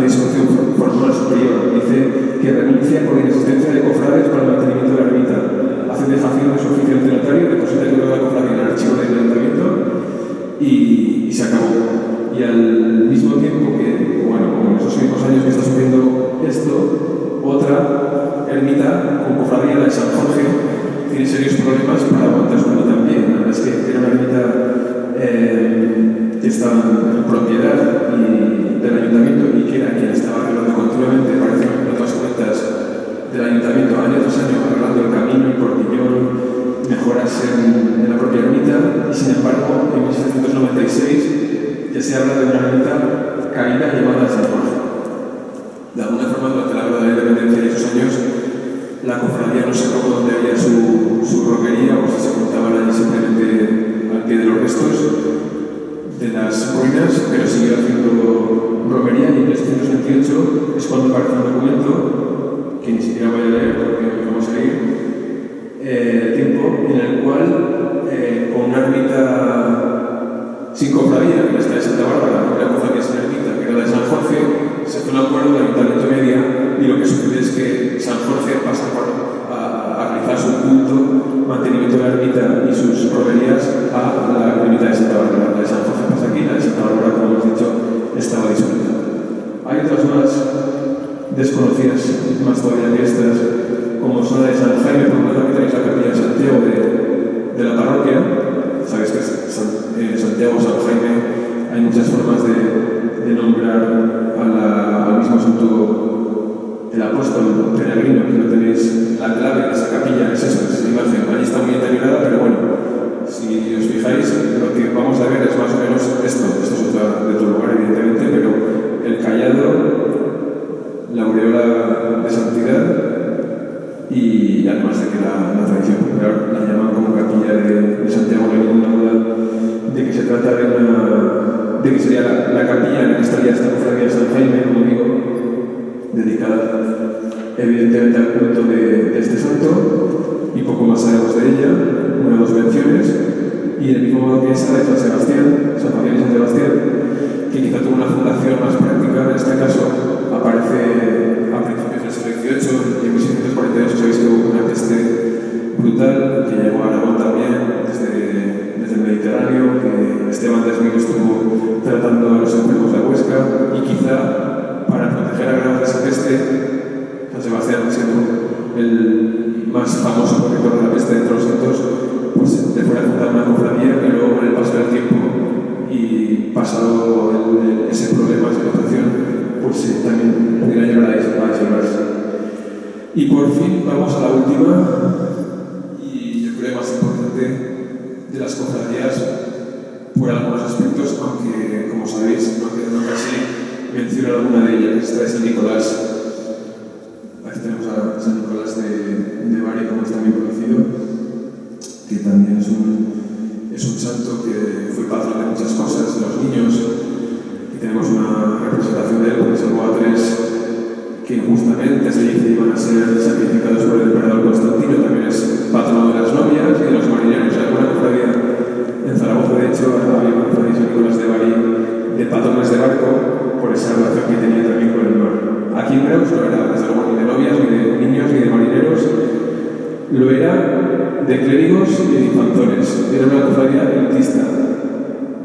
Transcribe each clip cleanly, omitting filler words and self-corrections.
una disolución formal superior. Dice que renuncia por inexistencia de cofrades para el mantenimiento de la ermita. Hace dejación de su oficio ante notario, deposita el libro de la cofradía en el archivo del ayuntamiento y se acabó. Y al mismo tiempo que, bueno, como en esos mismos años que está sufriendo esto, otra ermita con cofradía, la de San Jorge, tiene serios problemas para aguantar su ermita también. La verdad es que era una ermita que estaba en propiedad del ayuntamiento y que era quien estaba arreglando continuamente, parece que en otras cuentas del ayuntamiento, año tras año, arreglando el camino, el portillón, mejoras en la propia ermita, y sin embargo, en 1796 ya se habla de una ermita caída llamada San Jorge. De alguna forma, durante la guerra de la independencia de esos años, la cofradía no se acabó donde había su roquería, o si se juntaban allí simplemente al pie de los restos de las ruinas, pero siguió haciendo romería, y en 1728 es cuando aparece un documento que ni siquiera voy a leer porque vamos a ir tiempo, en el cual con una ermita sin cofradía, que está de Santa Bárbara, una cofradía sin ermita, que era la de San Jorge, se hace un acuerdo del Ayuntamiento de Media, y lo que sucede es que San Jorge pasa a realizar su culto, mantenimiento de la ermita y sus romerías a la ermita de Santa Bárbara. La de San Jorge pasa aquí, la de Santa Bárbara, como hemos dicho, estaba disuelta. Hay otras más desconocidas, más todavía que estas, como son la de San Jaime, por lo que tenéis la capilla de Santiago de la parroquia. Sabéis que es Santiago, San Jaime, hay muchas formas de nombrar al mismo santo, el apóstol peregrino, que no tenéis la clave de esa capilla, es eso, es esa imagen. Allí está muy deteriorada, pero bueno, si os fijáis, lo que vamos a ver es más o menos esto. Esto es otra de otro lugar, evidentemente, pero el callado, la aureola de santidad, y además de que la tradición popular la llaman como capilla de Santiago, no hay ninguna duda de que se trata de que sería la capilla en la que estaría esta cofradía de San Jaime, como digo, dedicada evidentemente al culto de este santo, y poco más sabemos de ella, una o dos menciones, y del mismo modo que esa de San Sebastián, San Fabián y San Sebastián, que quizá tuvo una fundación más práctica. En este caso aparece a principios del siglo XVIII, y en 1648 sabéis que hubo una peste brutal que llegó a Aragón también desde el Mediterráneo, que Esteban de Esmil estuvo tratando a los enfermos de Huesca, y quizá para proteger a Granada de esa peste, San Sebastián, siendo el más famoso protector de la peste entre los santos, pues le fue a fundar una cofradía, y luego con el paso del tiempo y pasado ese problema, esa situación, pues también pudiera llegar a disolverse. Y por fin vamos a la última, y yo creo más importante de las cofradías por algunos aspectos, aunque como sabéis no casi menciono alguna de ellas. Esta es San Nicolás. Aquí tenemos a San Nicolás de Bari, como es también conocido, que también es un santo que fue patrón de muchas cosas, de los niños, y tenemos una representación de él con el Salmo A3, que injustamente se dice iban a ser sacrificados por el emperador Constantino. También es patrono de las novias y de los marineros. Hay alguna cofradía en Zaragoza, de hecho, había una cofradía San Nicolás de Bari de patrones de barco, por esa relación que tenía también con el mar. Aquí en Reus no era desde luego ni de novias, ni de niños, ni de marineros, lo era de clérigos y de infanzones. Era una cofradía elitista,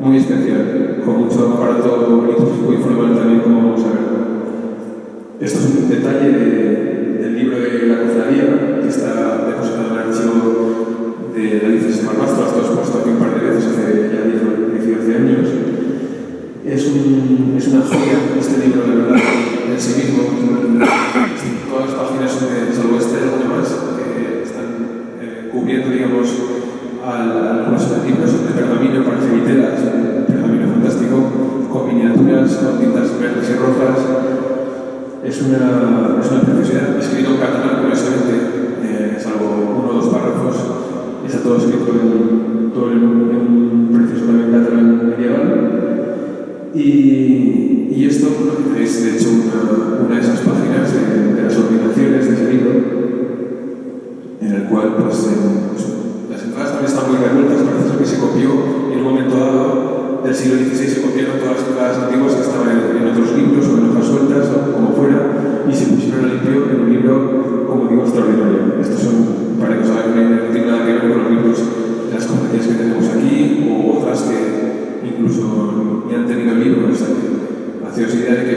muy especial, con mucho aparato litúrgico y formal también, como vamos a ver. Esto es un detalle del libro de la cofradía, que está depositado en el archivo de la diócesis de Barbastro. Esto os he puesto aquí un par de veces hace ya 10 o 12 años. Es una joya este libro, la verdad, en sí mismo. Todas las páginas son de, salvo esta y alguna más, que están cubriendo, digamos, algunos libros de pergamino, parece vitela, es un pergamino fantástico, con miniaturas, con tintas verdes y rojas. Es una preciosidad, escrito en catalán, curiosamente, salvo uno o dos párrafos, está todo escrito en un precioso también catalán medieval. Y esto es de hecho una de esas páginas de las ordinaciones de ese libro, en el cual pues, las entradas también están muy revueltas. Parece que se copió en un momento dado del siglo XVI, se copiaron todas las entradas antiguas que estaban en otros libros o en hojas sueltas, o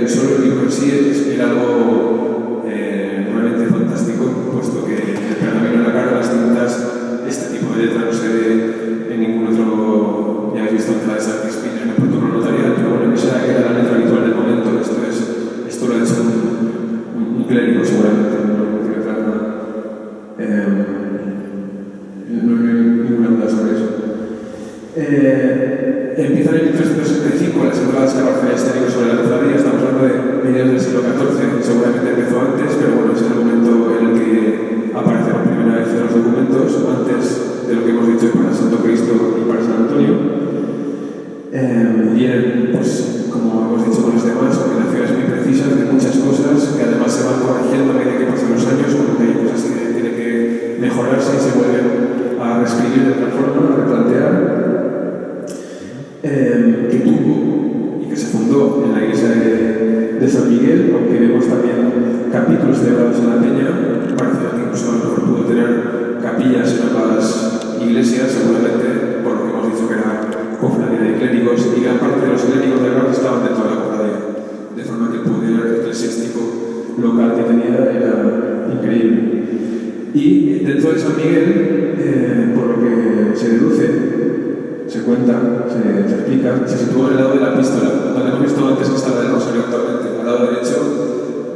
solo el libro en sí era algo realmente fantástico, puesto que el pergamino en la cara, las tintas, este tipo de letra no se ve en ningún otro. Ya habéis visto otra de San Crispín en el protocolo notarial, pero bueno, esa era la letra habitual del momento. Esto lo ha hecho un clérigo seguramente, no tiene otra. No hay ninguna duda sobre eso. Empiezan en 1365 las entradas que aparecen históricos sobre la cofradía. Estamos hablando de mediados del siglo XIV, seguramente empezó antes, pero bueno, es el momento en el que aparecen por primera vez los documentos, antes de lo que hemos dicho para Santo Cristo y para San Antonio. Vienen, pues, como hemos dicho con los demás, combinaciones muy precisas de muchas cosas que además se van corrigiendo a medida que pasan los años, porque hay cosas que tienen que mejorarse y se vuelven a reescribir de otra forma, a replantear. Que tuvo y que se fundó en la iglesia de San Miguel, aunque vemos también capítulos celebrados en la Peña. Parece que incluso a lo mejor pudo tener capillas en ambas iglesias, seguramente por lo que hemos dicho que era cofradía de clérigos, y gran parte de los clérigos de Granada estaban dentro de la cofradía, de forma que el poder eclesiástico local que tenía era increíble. Y dentro de San Miguel, por lo que se deduce, se cuenta, se explica, se situó en el lado de la epístola, donde hemos visto antes que está la del Rosario actualmente, al lado derecho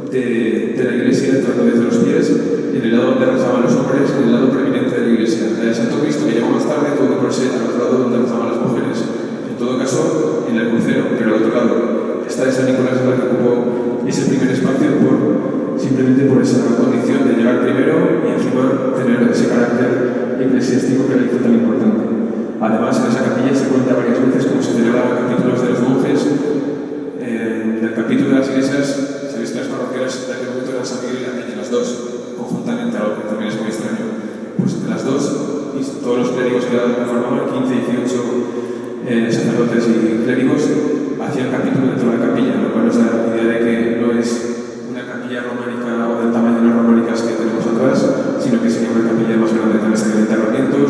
de la iglesia, entrando desde los pies, y en el lado donde rezaban los hombres, en el lado preeminente de la iglesia. La de Santo Cristo, que llegó más tarde, tuvo que ponerse al otro lado donde rezaban las mujeres. En todo caso, en el crucero, pero al otro lado. Esta de San Nicolás es la que ocupó ese primer espacio simplemente por esa condición de llegar primero y encima tener ese carácter eclesiástico que le hizo tan importante. Además, en esa capilla se cuenta varias veces cómo se celebraban capítulos de los monjes. Del capítulo de las iglesias, sabéis que las parroquiales de aquel momento eran San Miguel y la Peña, las dos, conjuntamente, algo que también es muy extraño. Pues entre las dos, y todos los clérigos que formaban, 15 y 18 sacerdotes y clérigos, hacían capítulo dentro de la capilla, lo cual nos da la idea de que no es una capilla románica o del tamaño de las románicas que tenemos atrás, sino que sería una capilla más grande, también se de enterramientos,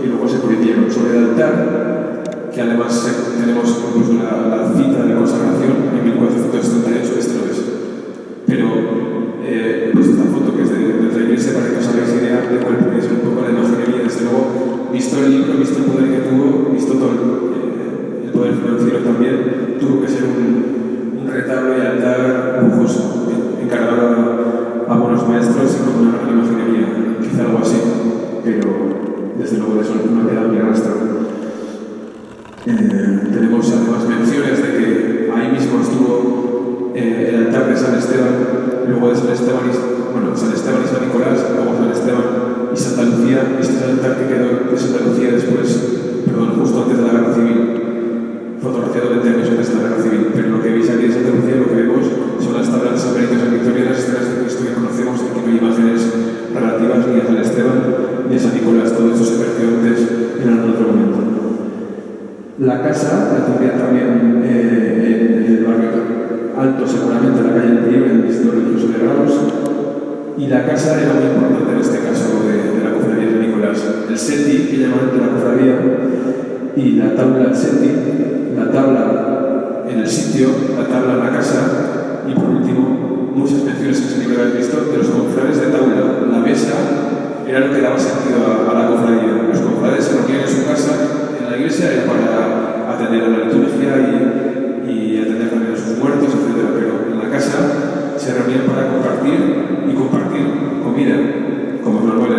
y luego se prohibieron sobre el altar, que además tenemos incluso la cita de consagración en 1438, este lo es. Pero pues esta foto que es de nuestra iglesia, para que os hagáis idea de cuál puede ser un poco la imaginería. Desde luego, visto el libro, visto el poder que tuvo, visto todo el poder financiero también, tuvo que ser un retablo y altar lujoso, encargado a buenos maestros y con una gran imaginería, quizá algo así, pero desde luego de eso no ha quedado ni rastro. Tenemos además menciones de que ahí mismo estuvo el altar de San Esteban, luego de San Esteban y San Nicolás, luego San Esteban y Santa Lucía. Este es el altar que quedó de Santa Lucía justo antes de la Guerra Civil, fotografiado 20 años antes de la Guerra Civil. Pero lo que veis aquí de Santa Lucía, lo que vemos son las tablas de San Benito y San Victoria, las escenas de Cristo que conocemos, y que no hay imágenes relativas ni a San Esteban ni a San Nicolás. Todo esto se perdió antes en algún otro momento. La casa la tendría también en el barrio alto, seguramente en la calle anterior, en el distrito religioso de Graus, y la casa era muy importante en este caso de la cofradía de Nicolás. El seti, que llaman de la cofradía, y la tabla del seti, la tabla en el sitio, la tabla en la casa, y por último, muchas menciones que se libro habéis visto de los confrades de tabla. La mesa era lo que daba sentido a la cofradía. Los confrades se reunían en su casa. La iglesia era para atender a la liturgia y atender también a sus muertos, etc. Pero en la casa se reunían para compartir comida, como es normal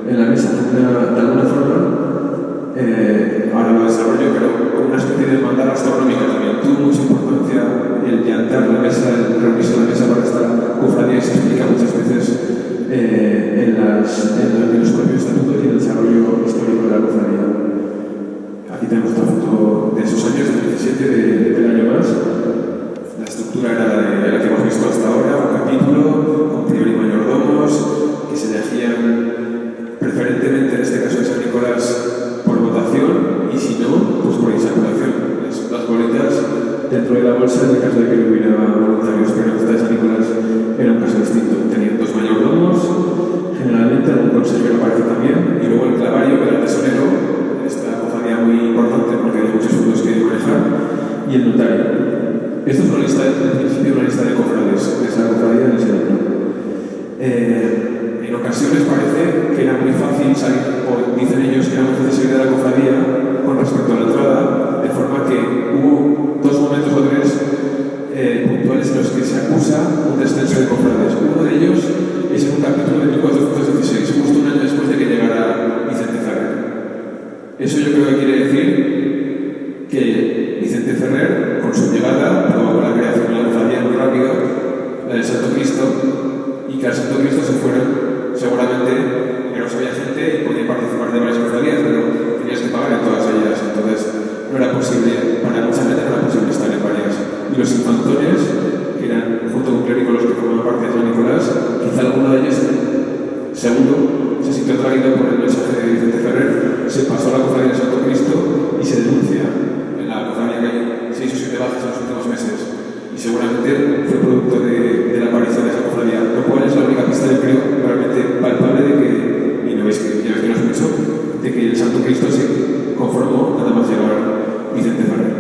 en la mesa. De alguna forma, ahora lo desarrollo, pero con una especie de hermandad astronómica también. Tuvo mucha importancia el llantar la mesa, el reunirse en la mesa para esta cofradía, y se explica muchas veces en los propios estatutos y en el desarrollo histórico de la cofradía. Aquí tenemos otra foto de esos años, del 17 del año más. La estructura era la que hemos visto hasta ahora, un capítulo, acusa un descenso de cofrades. Uno de ellos es en un capítulo de 1416, justo un año después de que llegara Vicente Ferrer. Eso yo creo que quiere decir que Vicente Ferrer, con su llegada, provocó la creación de la cofradía muy rápido, la del Santo Cristo, y que al Santo Cristo se fueron, seguramente, que no sabía gente y podía participar de varias cofradías, pero tenías que pagar en todas ellas, entonces no era posible, para mucha gente no era posible estar en varias. Y los infantones, que eran junto con clérigos los que formaban parte de San Nicolás, quizá alguno de ellos, seguro, se sintió atraído por el mensaje de Vicente Ferrer, se pasó a la cofradía del Santo Cristo y se denuncia en la cofradía que hay 6 o 7 bajas en los últimos meses. Y seguramente fue producto de la aparición de esa cofradía, lo cual es la única pista, yo creo, realmente palpable de que, y no veis que ya ves que no es mucho, de que el Santo Cristo se conformó nada más llegar Vicente Ferrer.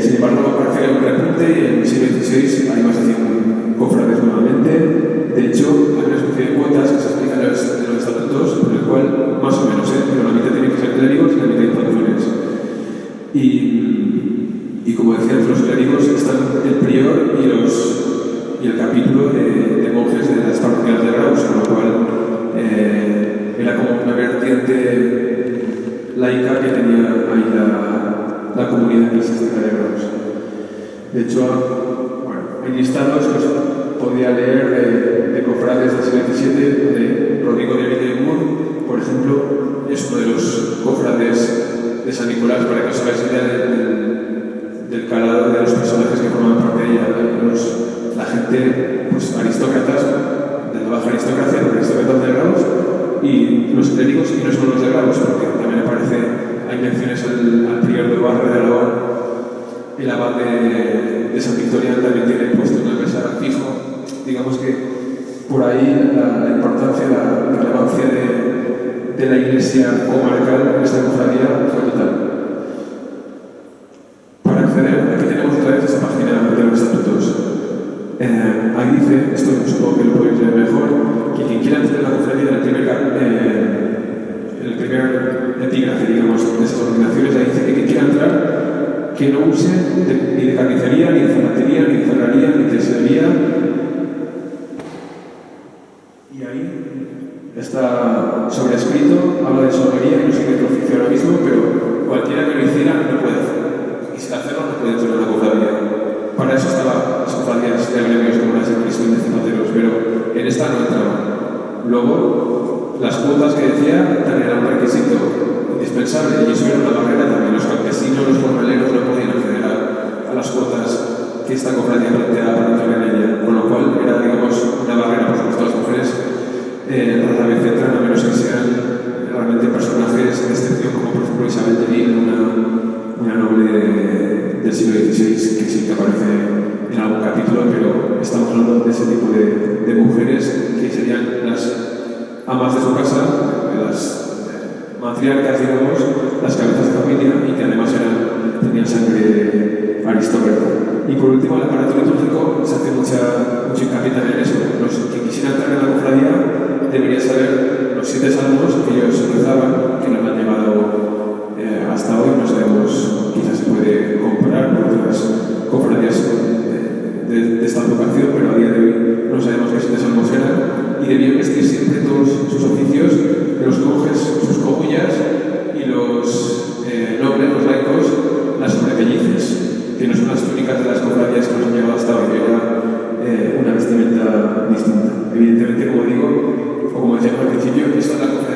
Sin embargo, parece que hay un repunte y en el siglo XVI hay más de 100 cofrades nuevamente. De hecho, hay una especie de cuotas que se explican en los estatutos, por el cual, más o menos, pero la mitad tiene que ser clérigos y la mitad infantones. Y como decía, entre los clérigos están el prior y el capítulo de monjes de las parroquias de Graus, con lo cual era como una vertiente laica que tenía ahí la comunidad eclesiástica de Graus. De hecho, hay listados que os podría leer de cofrades del siglo XVII, de Rodrigo de Villemur, por ejemplo, es uno de los cofrades de San Nicolás, para que os hagáis idea del calado de los personajes que forman parte de ella, la gente, pues aristócratas, de la baja aristocracia, los aristócratas de Graus, y los clérigos, y no solo los de Graus, porque también aparece, hay menciones al prior de Barre de Aragón, el abad de San Victoriano también tiene puesto una mesa fijo. Digamos que por ahí la importancia, la relevancia de la iglesia comarcal en esta cofradía fue total. Para acceder, aquí tenemos otra vez esta página de los estatutos. Ahí dice, esto supongo que lo podéis leer mejor, que quien quiera entrar en la cofradía en el primer epígrafe, digamos, de esas organizaciones, ahí dice que quien quiera entrar, que no use ni de carnicería, ni de zapatería, ni de ferrería, ni de tesorería. Y ahí está sobrescrito, habla de sobería, no sé qué oficio ahora mismo, pero cualquiera que lo hiciera no puede hacerlo. Y sin hacerlo no puede entrar en la cofradía. Para eso estaban las cofradías de gremios como las de Cristo y de zapateros, pero en esta no entraban. Luego, las cuotas que decía también era un requisito indispensable, y eso era una barrera también. Los campesinos, los jornaleros no podían acceder a las cuotas que esta cofradía planteaba para entrar en ella, con lo cual era, digamos, una barrera. Por supuesto, las mujeres rara vez entran, a menos que sean realmente personajes de excepción, como por ejemplo Isabel de Lille, una noble del siglo XVI, que sí que aparece en algún capítulo, pero estamos hablando de ese tipo de mujeres que serían las amas de su casa, las matriarcas, digamos, las cabezas de familia, y que además tenían sangre aristócrata. Y por último, el aparato litúrgico se hace mucho hincapié también en eso. Quien quisiera entrar en la cofradía debería saber los 7 salmos que ellos rezaban, que nos han llevado hasta hoy. No sabemos, quizás se puede comparar con otras cofradías de esta vocación, pero a día de hoy no sabemos qué 7 salmos eran, y debían vestir siempre todos sus oficios, los monjes sus cogullas y los nobles, los laicos, las sobrepellices, que no son las túnicas de las cofradías que nos han llevado hasta hoy, que era una vestimenta distinta. Evidentemente, como digo, o como decíamos al principio, esta es la cofradía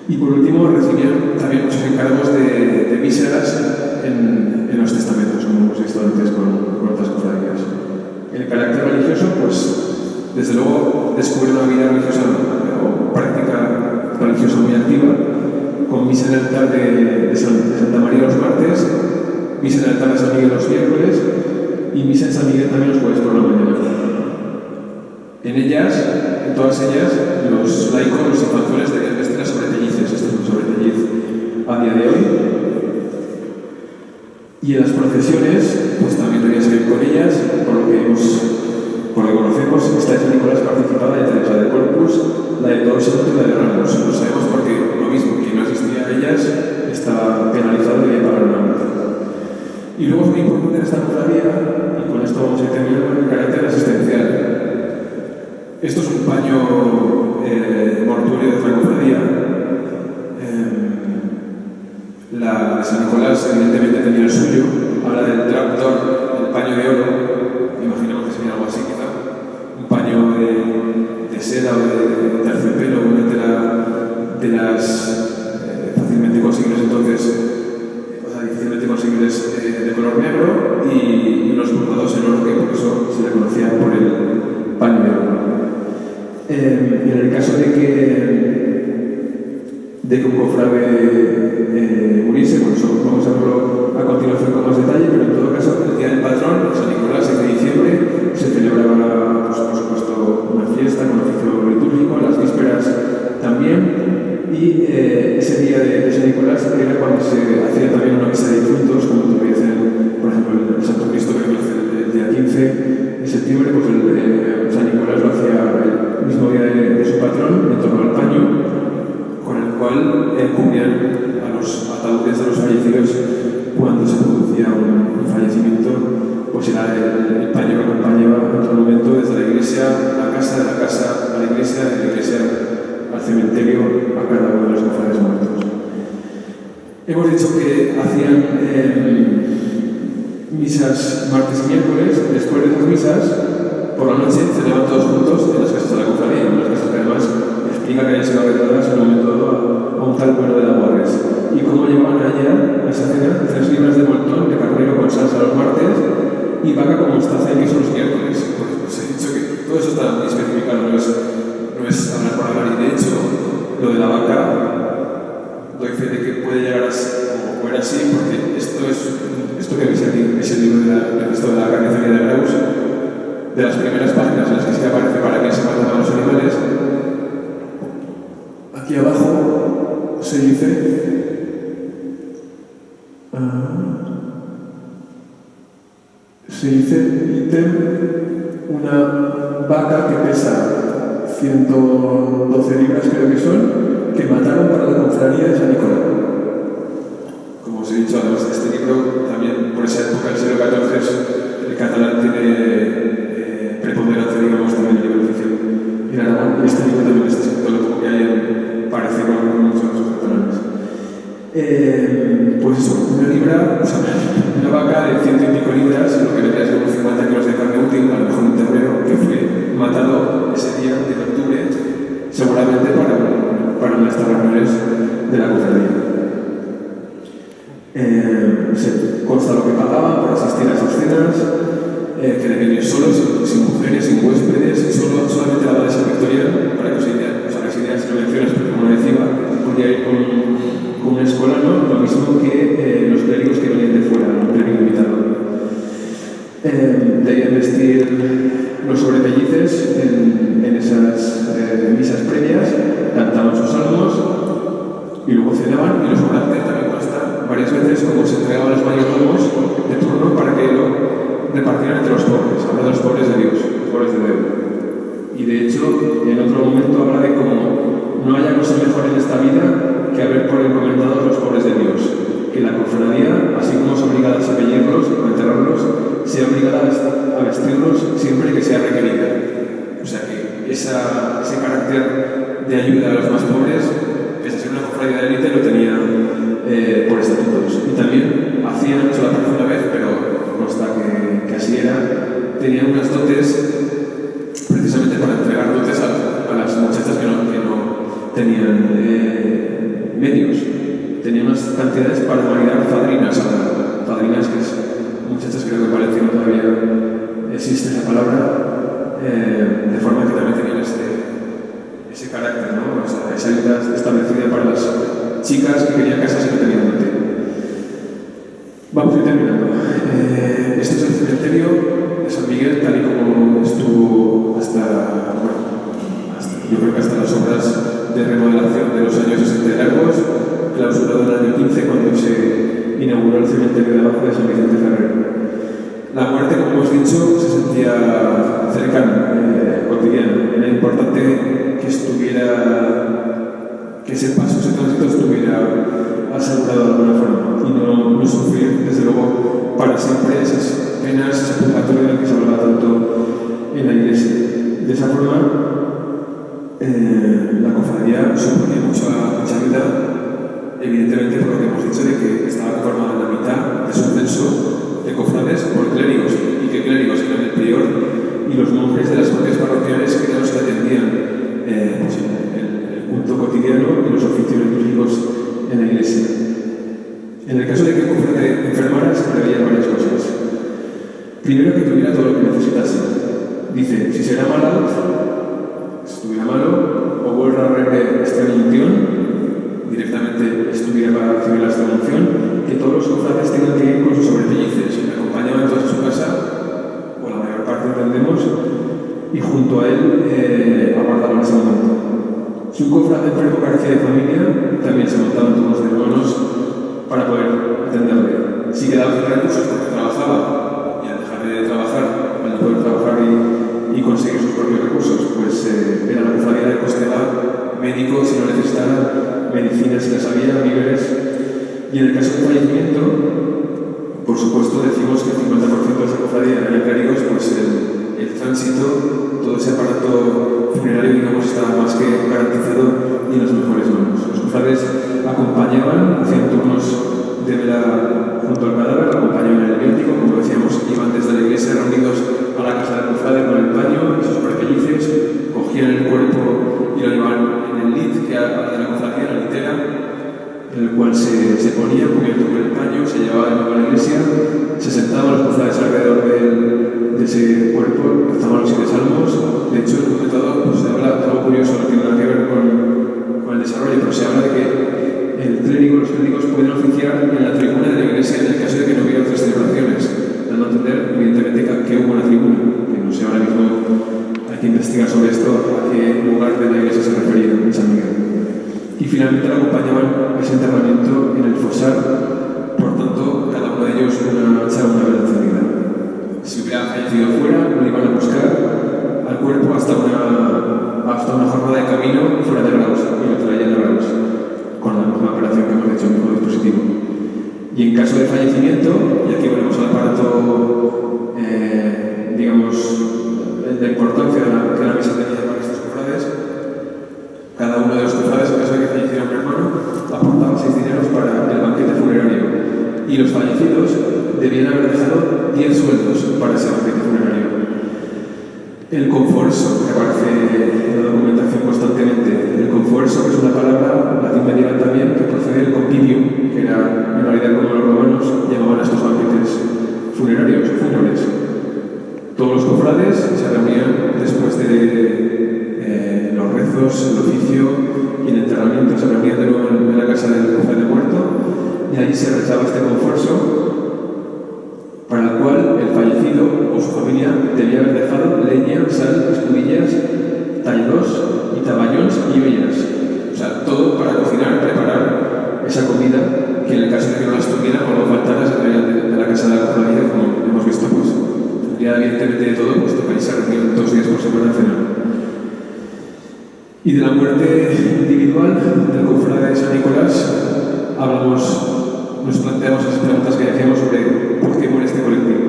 Y por último, recibían también muchos encargos de míseras en los testamentos, como hemos visto antes con otras cofradías. El carácter religioso, pues, desde luego, descubre una vida religiosa o práctica religiosa muy activa, con misa en el altar de Santa María los martes, misa en el altar de San Miguel los miércoles y misa en San Miguel también los jueves por la mañana. En todas ellas, los laicos, los infanzones debían vestir las sobretellices, esto es un sobretelliz a día de hoy. Y en las procesiones, pues también debían seguir con ellas, por lo que conocemos, esta de San Nicolás participaba de tres, la de Corpus, la de Todos Santos y la de Ramos. Lo sabemos porque lo mismo, quien no asistía a ellas estaba penalizado y debía pagar una multa. Y luego es muy importante en esta cofradía, y con esto vamos a ir terminando, el carácter asistencial. Esto es un paño mortuorio de otra cofradía. La de San Nicolás evidentemente tenía el suyo, habla del tractor, el paño de oro, imaginamos que sería algo así quizá, un paño de seda o de terciopelo, una tela de las fácilmente conseguibles entonces, difícilmente conseguibles de color negro y unos bordados en oro que por eso se le conocía por el paño de oro. En el caso de que un cofrade muriese, bueno, eso vamos a verlo a continuación con más detalle, pero en todo caso, el día del patrón, San Nicolás, 6 de diciembre, se celebraba, pues, por supuesto, una fiesta con oficio litúrgico, las vísperas también, y ese día de San Nicolás era cuando se hacía también una misa de difuntos, como todavía hacen, por ejemplo, el Santo Cristo que lo hace el día 15 de septiembre, pues San Nicolás lo hacía el mismo día de su patrón, en torno al paño, con el cual cubrían a los ataúdes de los fallecidos cuando se producía un fallecimiento, pues era el paño que acompañaba en todo momento desde la iglesia a la casa, de la casa a la iglesia, de la iglesia al cementerio, a cada uno de los cofrades muertos. Hemos dicho que hacían misas martes y miércoles. Después de esas misas, por la noche cenaban todos juntos en las casas de la cofradía, en las casas que además explica que habían sido arregladas en un momento dado a un tal Bueno de la Guarres. Y cómo llevaban allá a esa cena 3 libras de moltón de carnero con salsa los martes y vaca con mostaza y queso los miércoles. Pues he dicho que todo eso está muy especificado, no es hablar por hablar. Y de hecho, lo de la vaca, doy fe de que puede llegar a ser, o era así, porque esto que veis aquí es el libro de la carnicería de Graus, de las primeras páginas en las que sí aparece para qué se mataban los animales. Aquí abajo se dice ítem, una vaca que pesa 112 libras, creo que son, que mataron para la cofradía de San Nicolás. Como os he dicho, además, este libro también, por esa época, el siglo XIV, el catalán tiene preponderancia, digamos, también en el libro oficial en Aragón, y este libro también está escrito, lo poco que hay parece con muchos de los catalanes. Pues eso, una vaca de 100 y pico libras, lo que vendría a ser unos 50 kilos de carne útil, a lo mejor un ternero que fue matado ese día de octubre, seguramente para una de estas reuniones de la cofradía. Se consta lo que pagaban por asistir a esas cenas, que debían ir solos, sin mujeres, sin huéspedes, solamente la base victoriana, para que os hagáis ideas y no menciones, pero como decía, podía ir con un escolano, lo mismo que los clérigos que venían de fuera, un clérigo invitado. Debían vestir los sobrepellices en esas misas previas, cantaban sus salmos y luego cenaban, y los orantes también consta varias veces como se entregaban los mayordomos de turno para que lo repartieran entre los pobres, habla de los pobres de Dios, los pobres de Dios. Y de hecho, en otro momento habla de cómo no haya cosa mejor en esta vida que haber por encomendados los pobres de Dios, que la cofradía, así como es obligada a sepellarlos o enterrarlos, sea obligada a vestirlos siempre que sea requerida. O sea que ese carácter de ayuda a los más pobres, pese a ser una cofradía de élite, lo tenía por estatutos. Y también hacían, solo aparece una vez, pero consta que así era, tenían unas dotes precisamente para entregar dotes a las muchachas que no tenían tenían medios, tenían unas cantidades para maridar fadrinas ahora. Fadrinas, que es muchachas, creo que parece que todavía existe esa palabra, de forma que también tenían ese carácter, ¿no? O sea, esa ayuda establecida para las chicas que querían casarse y no tenían dónde. Vamos a ir terminando. Este es el cementerio de San Miguel, tal y como estuvo yo creo que hasta las obras de remodelación de los años 60 largos, clausurado en el año 15 cuando se inauguró el cementerio de abajo de San Vicente Ferrer. La muerte, como hemos dicho, se sentía cercana, cotidiana. Era importante que ese paso, ese tránsito estuviera asegurado de alguna forma y no sufrir, desde luego, para siempre esas penas, ese purgatorio del que se hablaba tanto en la Iglesia. De esa forma, la cofradía suponía mucha vida, evidentemente por lo que hemos dicho de que estaba conformada en la mitad de su censo de cofrades por clérigos, y que clérigos eran el prior y los monjes de las propias parroquiales, que eran los que atendían el culto cotidiano y los oficios litúrgicos en la Iglesia. En el caso de que el cofrade enfermara, se preveían varias cosas. Primero, que tuviera todo lo que necesitase. Dice, si será malo, estuviera malo, o vuelva a rever extremaunción, directamente estuviera para recibir la extremaunción, que todos los cofrades tengan que ir con sus sobrepellices, le acompañaban todos a su casa, o la mayor parte entendemos, y junto a él aguardaban ese momento. Si un cofrade enfermo carecía de familia, también se montaban todos de hermanos para poder atenderle. Si quedaba sin recursos porque trabajaba, y al dejar de trabajar, al no poder trabajar y conseguir sus propios recursos, pues era la cofradía de costear médicos si no necesitara, medicinas si las había, víveres. Y en el caso de fallecimiento, por supuesto, decimos que el 50% de esa cofradía eran clérigos, pues el tránsito, todo ese aparato funerario, digamos, estaba más que garantizado y en las mejores manos. Los cofrades acompañaban, hacían turnos de vela junto al cadáver, acompañaban en el viático, como decíamos, iban desde la iglesia reunidos a la casa del cofrade con el paño y sus perpellices, cogían el cuerpo y lo llevaban en el lit, que era de la cofradía, la litera, en el cual se ponía cubierto con el paño, se llevaba de nuevo a la iglesia, se sentaban los cofrades alrededor de ese cuerpo, rezaban los 7 salmos. De hecho, en un momento dado, pues, se habla de algo curioso, no tiene nada que ver con el desarrollo, pero se habla de que los clérigos pueden oficiar en la tribuna de la iglesia en el caso de que no hubiera otras celebraciones, dando a entender, evidentemente, que hubo una tribuna, que no sé ahora mismo, hay que investigar sobre esto, a qué lugar de la iglesia se refería en San Miguel. Y finalmente lo acompañaban a ese enterramiento en el fosar, por tanto, cada uno de ellos una vela encendida. Si hubiera fallecido fuera, lo iban a buscar al cuerpo hasta una jornada de camino fuera de Reus, y lo traían de Reus, con la misma operación que hemos hecho, el mismo dispositivo. Y en caso de fallecimiento, y aquí volvemos al aparato, digamos, la importancia que la misa tenía para estos cofrades, cada uno de los cofrades, en caso de que falleciera un hermano, aportaba 6 dineros para el banquete funerario. Y los fallecidos debían haber dejado 10 sueldos para ese banquete funerario. El conforso, que aparece en la documentación constantemente. El conforso, que es una palabra latín medieval también, que procede del convivio, que era en realidad como los romanos llamaban a estos banquetes funerarios, fúnebres. Todos los cofrades se reunían después de los rezos, el oficio y el enterramiento, se reunían de nuevo en la casa del cofrade muerto, y allí se rezaba este conforso, para el cual el fallecido o su familia debía haber dejado leña, sal, escudillas, tallos y taballons y ollas. O sea, todo para cocinar, preparar esa comida que en el caso de que no las tuviera o no faltara, se traían de la casa de la cofradía, como hemos visto, pues tendría evidentemente de todo, puesto que ahí se reunían 2 días por semana a cenar. Y de la muerte individual del cofrade de San Nicolás nos planteamos esas preguntas que decíamos sobre por qué muere este colectivo,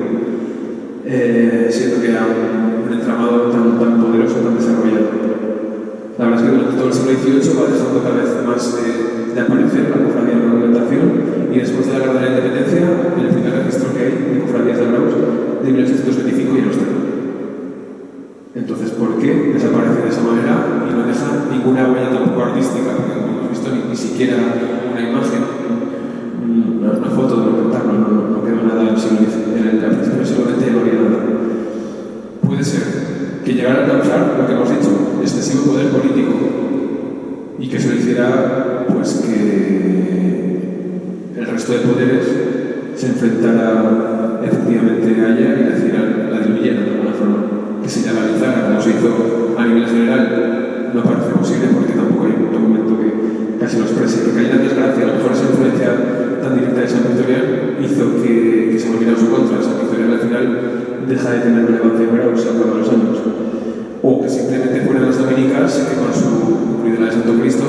siendo que era un entramado tan poderoso, tan desarrollado. La verdad es que durante todo el siglo XVIII va dejando cada vez más de aparecer la cofradía en la documentación, y después de la Guerra de la Independencia, el primer registro que hay de cofradías de Reus de 1825 ya no está. Entonces, ¿por qué desaparece de esa manera y no deja ninguna huella tampoco artística? Porque no hemos visto ni siquiera una imagen, una foto de un espectáculo, no quedó nada en el siglo XX, en el principio del siglo XX no había nada. Puede ser que llegara a alcanzar lo que hemos dicho, excesivo poder político, y que eso hiciera pues que el resto de poderes se enfrentara efectivamente a ella y la diluyera de alguna forma, que se legalizara como se hizo a nivel general. No parece posible porque tampoco hay un documento que casi lo exprese, que cayera en desgracia. A lo mejor esa influencia tan directa de San Victorian hizo que se volviera en su contra. San Victorian al final deja de tener relevancia en Graus a lo largo de los años, o que simplemente fueran las dominicas que con su, incluida la de Santo Cristo,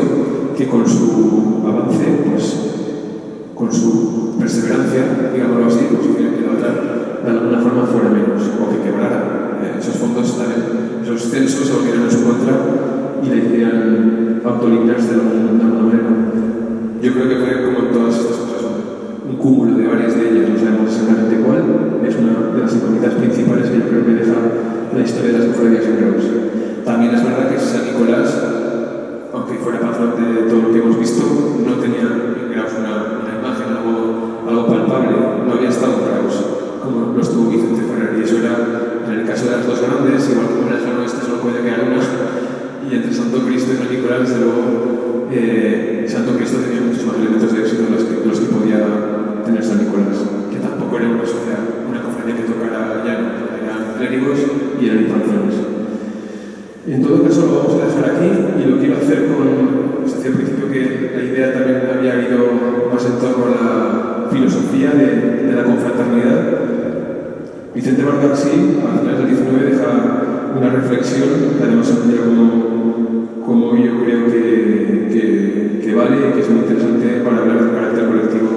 que con su avance, pues con su perseverancia, digámoslo así, pues que la otra de alguna forma fuera menos, o que quebrara. Esos fondos también, esos censos se volvieran en su contra y la hicieran autolimpiarse de alguna manera. Yo creo que fue como en todas estas cosas un cúmulo de varias de ellas, no sabemos exactamente cuál, es una de las incógnitas principales que yo creo que deja la historia de las cofradías en Graus. También es verdad que San Nicolás, aunque fuera patrón de todo lo que hemos visto, no tenía en Graus una imagen, algo palpable, no había estado en Graus, como lo estuvo Vicente Ferrer, y eso era, en el caso de las dos grandes, igual que en el lejano oeste solo puede quedar una, y entre Santo Cristo y San Nicolás, desde luego, Santo Cristo tenía muchos más elementos de éxito los que podía tener San Nicolás, que tampoco era una cofradía que tocara llano, eran clérigos y eran infanzones. En todo caso lo vamos a dejar aquí y lo quiero hacer con, os decía al principio que la idea también había ido más en torno a la filosofía de la confraternidad. Vicente Margaxi, a finales del 19, deja una reflexión que además se encuentra como yo creo que vale y que es muy interesante para hablar del carácter colectivo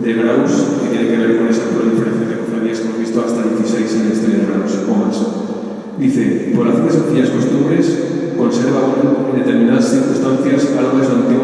de Graus, que tiene que ver con esa proliferación de cofradías que hemos visto hasta 16 en la historia de Graus, o más. Dice, por las sencillas costumbres, conserva aún en determinadas circunstancias algo de su antigua